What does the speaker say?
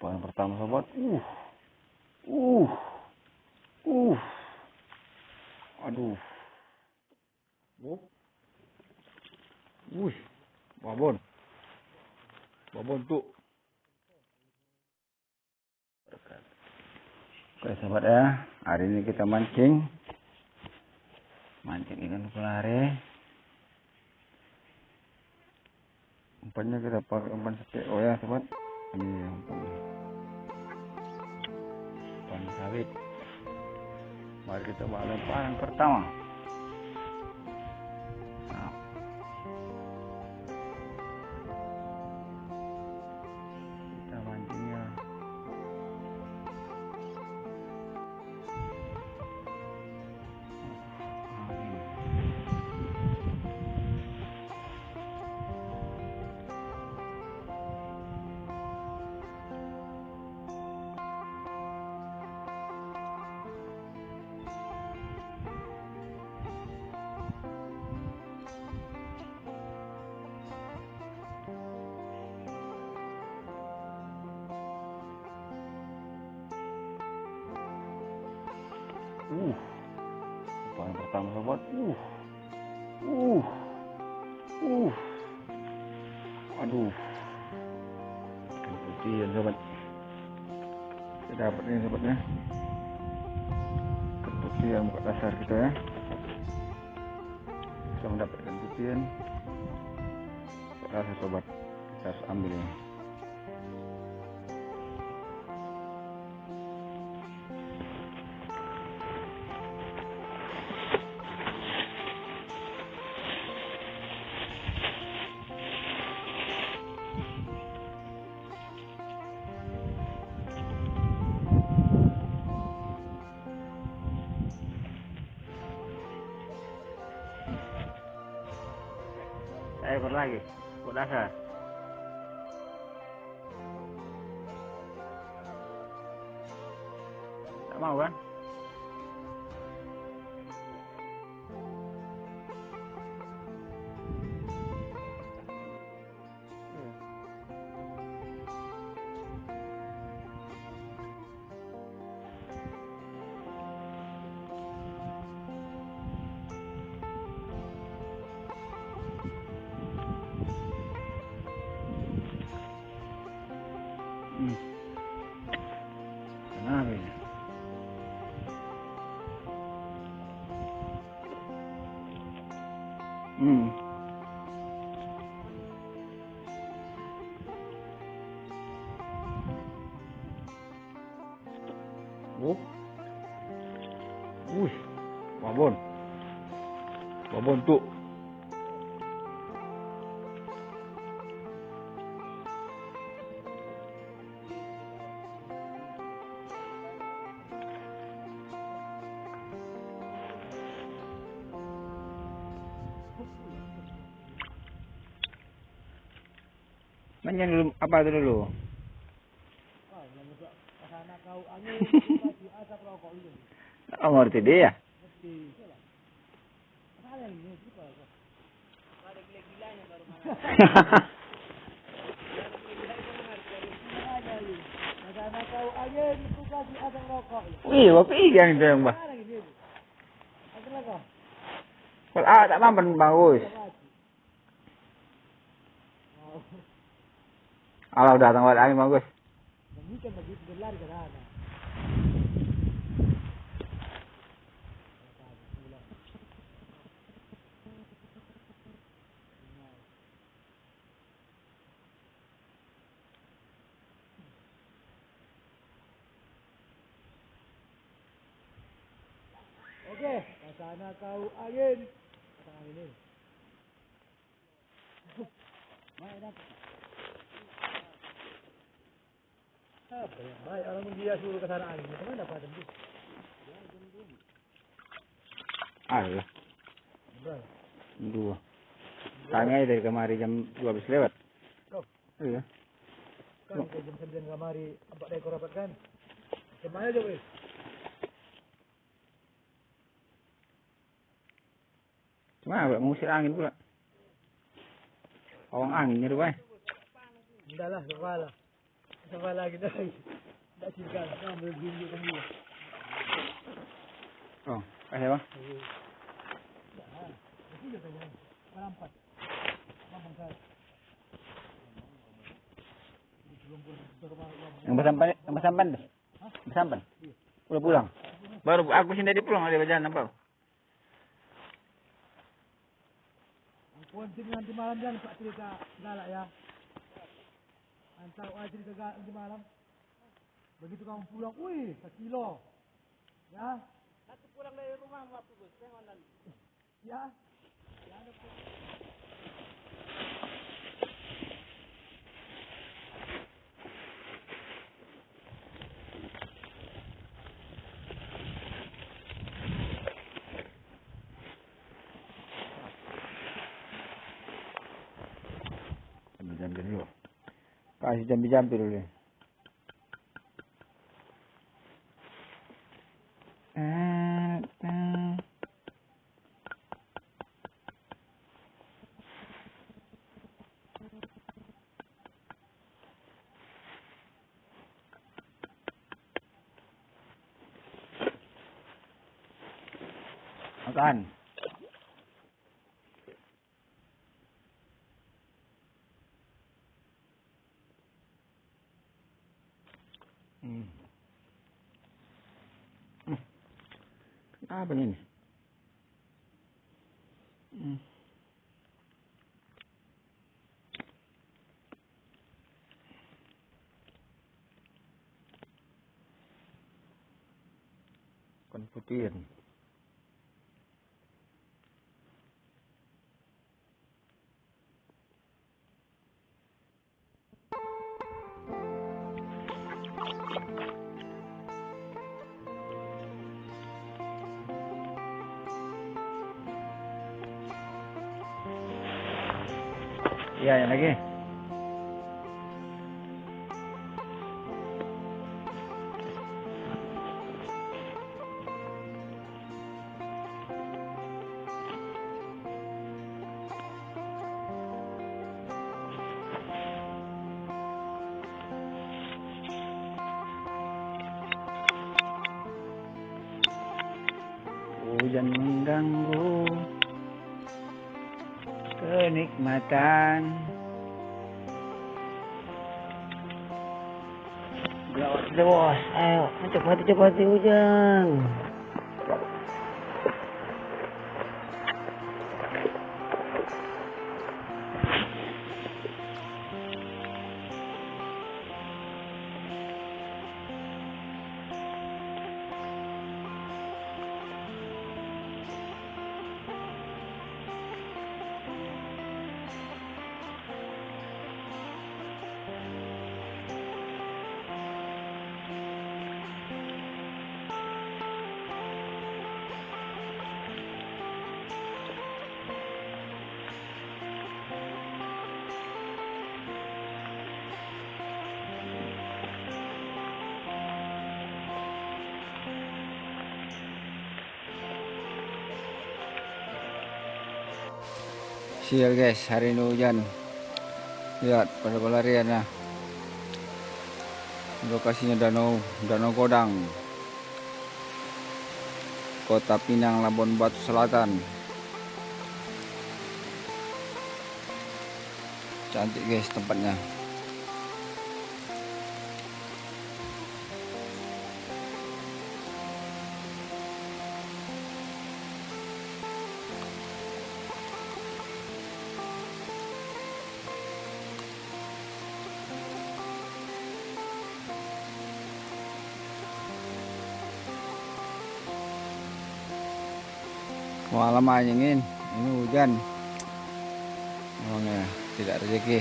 Paling pertama sobat. Uh. Aduh. Babon. Babon tuh. Oke sahabat ya, hari ini kita mancing ikan pelare. Umpannya kita pakai umpan STO ya sobat. Ini umpan sawit. Mari kita bawa lemparan pertama. Kita mancingnya. Paling pertama sobat. Aduh. Ikan putih ya sobat. Kita dapat ini sobatnya. Ikan putih yang buka dasar kita ya. Bisa mendapatkan putihan. Buka dasar sobat. Kita harus ambil ini. Ekor lagi, buat dasar. Tak mau kan? Kenapa ini? Babon tuh. Nanya dulu apa itu dulu? Oh, ngerti dia. Wih, bapak ikan itu yang bah. Kalau tak mampan bagus. Kalau datang buat angin bagus. Oke, sana kau angin. Kata angin ini. Baik dapat. Apa ya? Baik orang dia suruh ke sana angin. Kemana dapat tembus? Alah. Berapa? 2. Tanya dari kemari jam 12 lewat. Kau? Iya. Kan ke jam 9 kemari 4 ekor dapat kan? Kemana aja weh? Cuma mengusir angin pula. Awang anginnya tuh, Pak. Enggak lah, kepala. Sama lagi dah. Tak singkat. Kamu boleh tunjukkan dia. Oh, kasih bang. Dah. Mesti dia tanya. Merampat. Mamang kau. Yang bersampan deh. Bersampan. Udah pulang. Baru aku sendiri pulang ada berjalan nampak. Kunci nanti malam jangan pak cerita galak ya. Antar cerita galak nanti malam. Begitu kamu pulang, wih, 1 kilo. Ya. Satu pulang dari rumah waktu bos, jangan nanti. Ya. Ya ada Jambi dulu. Kasih jambi dulu. Makan. Apa ini? Kon putih. Iya, yang lagi. Hujan mengganggu kenikmatan. Gawat bos, ayo cepat hujan. Sial guys, hari ini hujan. Lihat pada pelarian ya. Lokasinya Danau Kodang, Kota Pinang, Labuan Batu Selatan. Cantik guys tempatnya. Malam angin, ini hujan. Memang ya, tidak rezeki.